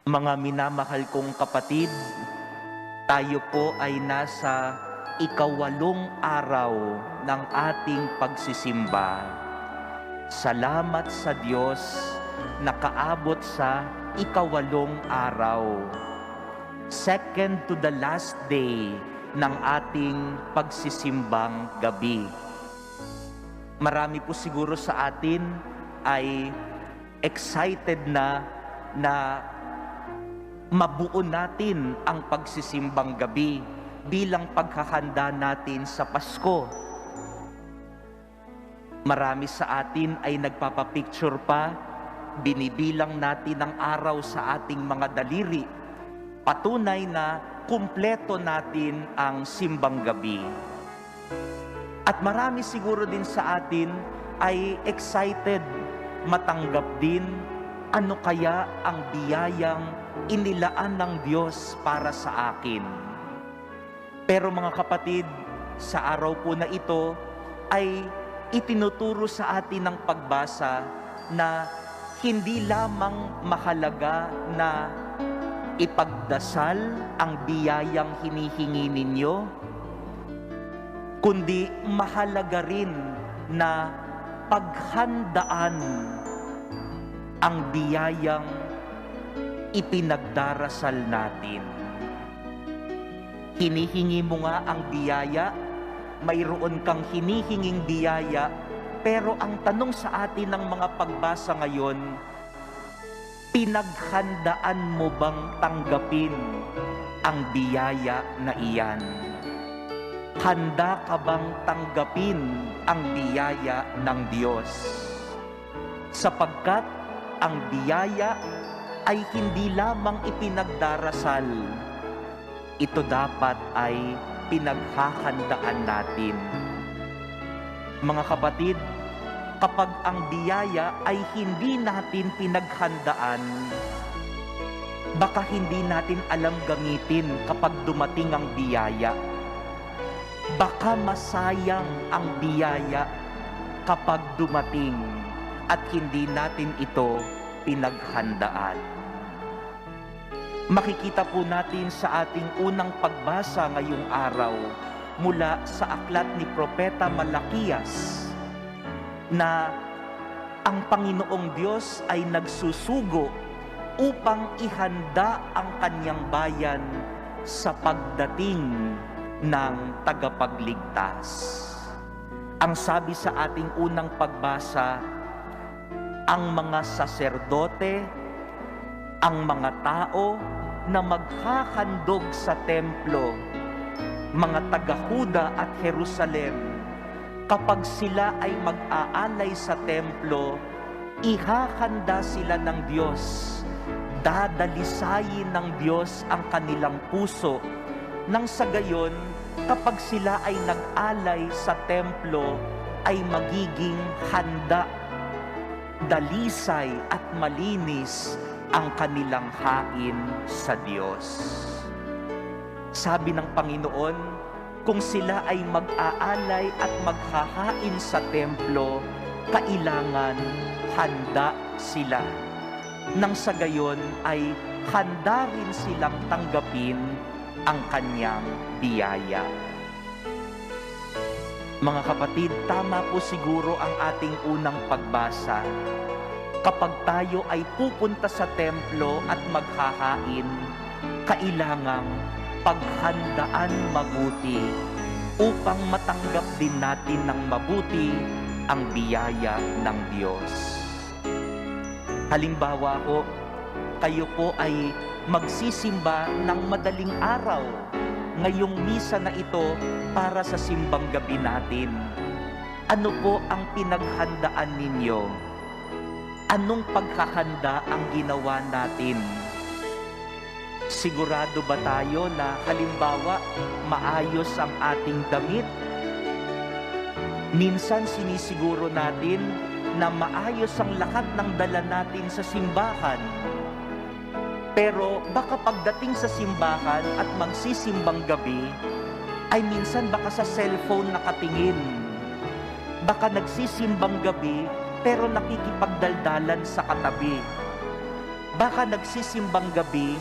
Mga minamahal kong kapatid, tayo po ay nasa ikawalong araw ng ating pagsisimba. Salamat sa Diyos na kaabot sa ikawalong araw. Second to the last day ng ating pagsisimbang gabi. Marami po siguro sa atin ay excited na mabuo natin ang pagsisimbang gabi bilang paghahanda natin sa Pasko. Marami sa atin ay nagpapapicture pa, binibilang natin ang araw sa ating mga daliri. Patunay na kumpleto natin ang simbang gabi. At marami siguro din sa atin ay excited matanggap din ano kaya ang biyayang inilaan ng Diyos para sa akin. Pero mga kapatid, sa araw po na ito ay itinuturo sa atin ng pagbasa na hindi lamang mahalaga na ipagdasal ang biyayang hinihingi ninyo, kundi mahalaga rin na paghandaan ang biyayang ipinagdarasal natin. Hinihingi mo nga ang biyaya, mayroon kang hinihinging biyaya, pero ang tanong sa atin ng mga pagbasa ngayon, pinaghandaan mo bang tanggapin ang biyaya na iyan? Handa ka bang tanggapin ang biyaya ng Diyos? Sapagkat ang biyaya ay hindi lamang ipinagdarasal, ito dapat ay pinaghahandaan natin. Mga kapatid, kapag ang biyaya ay hindi natin pinaghandaan, baka hindi natin alam gamitin kapag dumating ang biyaya. Baka masayang ang biyaya kapag dumating at hindi natin ito pinaghandaan. Makikita po natin sa ating unang pagbasa ngayong araw mula sa aklat ni Propeta Malakias na ang Panginoong Diyos ay nagsusugo upang ihanda ang kanyang bayan sa pagdating ng tagapagligtas. Ang sabi sa ating unang pagbasa, ang mga saserdote, ang mga tao na maghahandog sa templo, mga taga-Huda at Jerusalem, kapag sila ay mag-aalay sa templo, ihahanda sila ng Diyos. Dadalisayin ng Diyos ang kanilang puso. Nang sa gayon, kapag sila ay nag-alay sa templo, ay magiging handa, dalisay at malinis ang kanilang hain sa Diyos. Sabi ng Panginoon, kung sila ay mag-aalay at maghahain sa templo, kailangan handa sila. Nang sa gayon ay handa rin silang tanggapin ang kanyang biyaya. Mga kapatid, tama po siguro ang ating unang pagbasa. Kapag tayo ay pupunta sa templo at maghahain, kailangang paghandaan mabuti upang matanggap din natin ng mabuti ang biyaya ng Diyos. Halimbawa po, kayo po ay magsisimba ng madaling araw ngayong misa na ito para sa simbang gabi natin. Ano po ang pinaghandaan ninyo? Anong paghahanda ang ginawa natin? Sigurado ba tayo na halimbawa maayos ang ating damit? Minsan sinisiguro natin na maayos ang lahat ng dala natin sa simbahan. Pero baka pagdating sa simbahan at magsisimbang gabi, ay minsan baka sa cellphone nakatingin. Baka nagsisimbang gabi pero nakikipagdaldalan sa katabi. baka nagsisimbang gabi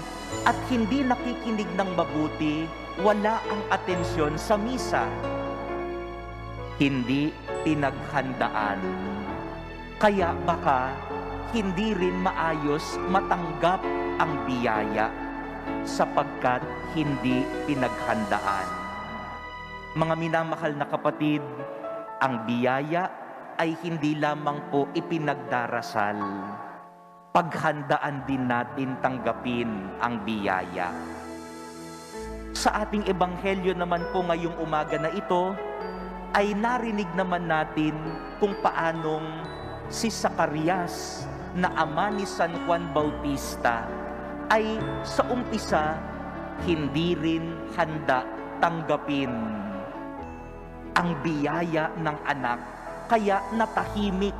at hindi nakikinig ng mabuti, wala ang atensyon sa misa. Hindi pinaghandaan. Kaya baka hindi rin maayos matanggap ang biyaya sapagkat hindi pinaghandaan. Mga minamahal na kapatid, ang biyaya ay hindi lamang po ipinagdarasal. Paghandaan din natin tanggapin ang biyaya. Sa ating ebanghelyo naman po ngayong umaga na ito, ay narinig naman natin kung paanong si Zacarias na ama ni San Juan Bautista ay sa umpisa hindi rin handa tanggapin ang biyaya ng anak, kaya natahimik.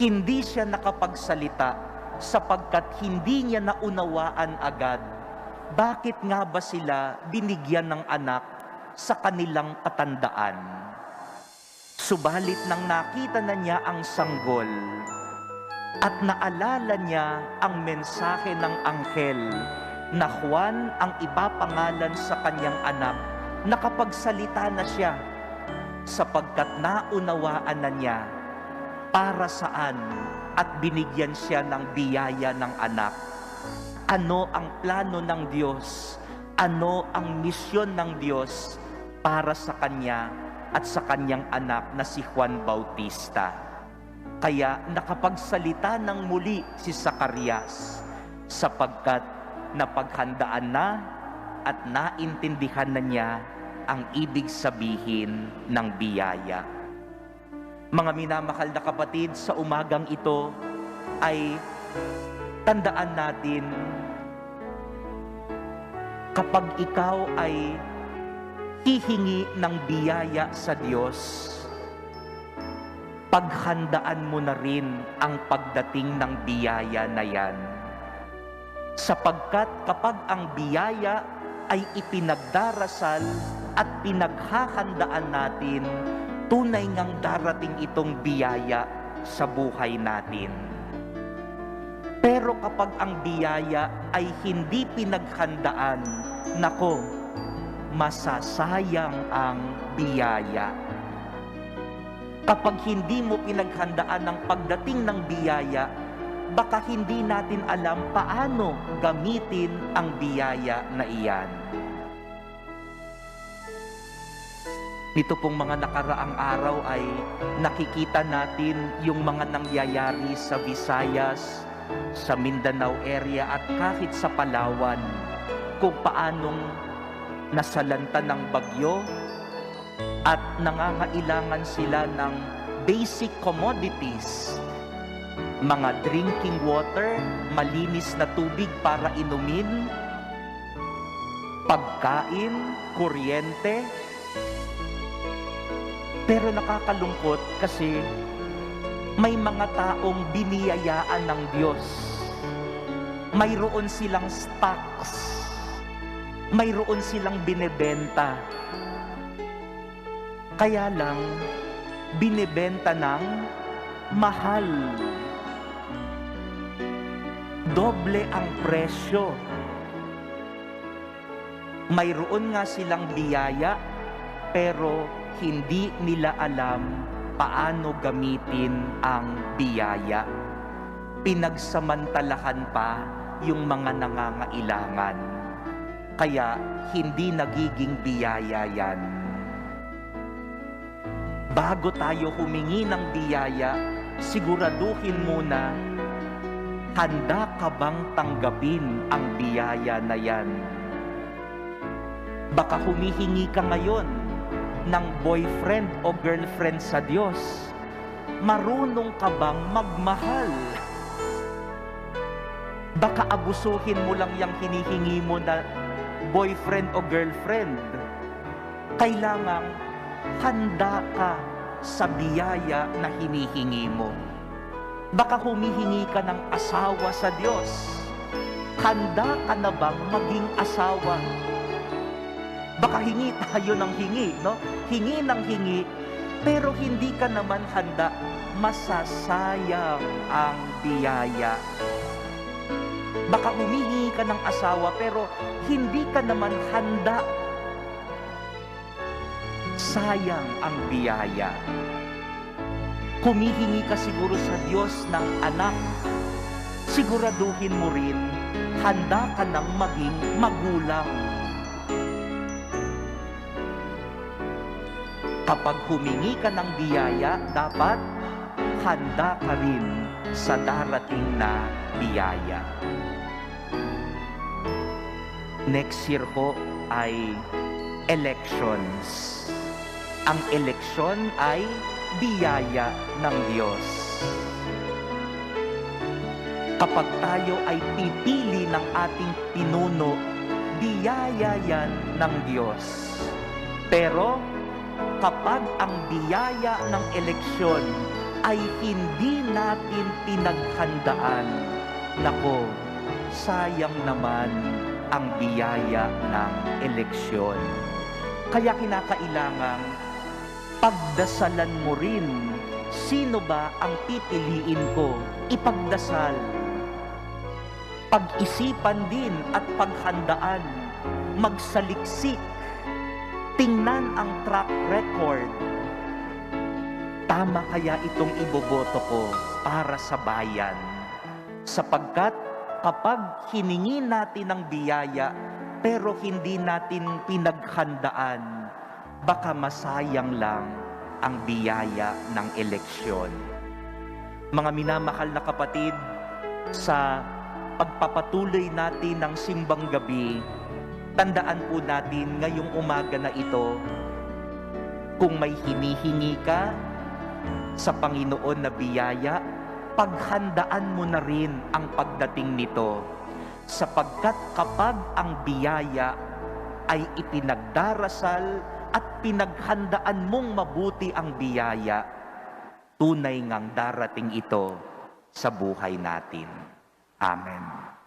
Hindi siya nakapagsalita sapagkat hindi niya naunawaan agad bakit nga ba sila binigyan ng anak sa kanilang katandaan. Subalit nang nakita na niya ang sanggol at naalala niya ang mensahe ng anghel na Juan ang ipapangalan sa kanyang anak, nakapagsalita na siya sapagkat naunawaan na niya para saan at binigyan siya ng biyaya ng anak. Ano ang plano ng Diyos? Ano ang misyon ng Diyos para sa kanya at sa kanyang anak na si Juan Bautista? Kaya nakapagsalita ng muli si Zacarias sapagkat napaghandaan na at naintindihan na niya ang ibig sabihin ng biyaya. Mga minamahal na kapatid, sa umagang ito ay tandaan natin, kapag ikaw ay hihingi ng biyaya sa Diyos, paghandaan mo na rin ang pagdating ng biyaya na yan. Sapagkat kapag ang biyaya ay ipinagdarasal at pinaghahandaan natin, tunay ngang darating itong biyaya sa buhay natin. Pero kapag ang biyaya ay hindi pinaghandaan, nako, masasayang ang biyaya. Kapag hindi mo pinaghandaan ang pagdating ng biyaya, baka hindi natin alam paano gamitin ang biyaya na iyan. Nito pong mga nakaraang araw ay nakikita natin yung mga nangyayari sa Visayas, sa Mindanao area at kahit sa Palawan, kung paanong nasalanta ng bagyo at nangangailangan sila ng basic commodities, mga drinking water, malinis na tubig para inumin, pagkain, kuryente. Pero nakakalungkot kasi may mga taong biniyayaan ng Diyos. Mayroon silang stocks. Mayroon silang binebenta. Kaya lang, binebenta ng mahal. Doble ang presyo. Mayroon nga silang biyaya, pero hindi nila alam paano gamitin ang biyaya. Pinagsamantalahan pa yung mga nangangailangan. Kaya hindi nagiging biyaya yan. Bago tayo humingi ng biyaya, siguraduhin muna, handa ka bang tanggapin ang biyaya na yan? Baka humihingi ka ngayon ng boyfriend o girlfriend sa Diyos. Marunong ka bang magmahal? Baka abusuhin mo lang yung hinihingi mo na boyfriend o girlfriend. Kailangang handa ka sa biyaya na hinihingi mo. Baka humihingi ka ng asawa sa Diyos. Handa ka na bang maging asawa? Baka hingi tayo ng hingi, no? Hingi ng hingi, pero hindi ka naman handa, masasayang ang biyaya. Baka humihingi ka ng asawa pero hindi ka naman handa. Sayang ang biyaya. Humihingi ka siguro sa Diyos ng anak. Siguraduhin mo rin, handa ka ng maging magulang. Kapag humingi ka ng biyaya, dapat handa ka rin sa darating na biyaya. Next year po ay elections. Ang eleksyon ay biyaya ng Diyos. Kapag tayo ay pipili ng ating pinuno, biyaya yan ng Diyos. Pero kapag ang biyaya ng eleksyon ay hindi natin pinaghandaan, nako, sayang naman ang biyaya ng eleksyon. Kaya kinakailangang pagdasalan mo rin, sino ba ang pipiliin ko? Ipagdasal. Pag-isipan din at paghandaan, magsaliksik, tingnan ang track record. Tama kaya itong iboboto ko para sa bayan? Sapagkat kapag hiningi natin ng biyaya pero hindi natin pinaghandaan, baka masayang lang ang biyaya ng eleksyon. Mga minamahal na kapatid, sa pagpapatuloy natin ng simbang gabi, tandaan po natin ngayong umaga na ito, kung may hinihingi ka sa Panginoon na biyaya, paghandaan mo na rin ang pagdating nito. Sapagkat kapag ang biyaya ay ipinagdarasal at pinaghandaan mong mabuti ang biyaya, tunay ngang darating ito sa buhay natin. Amen.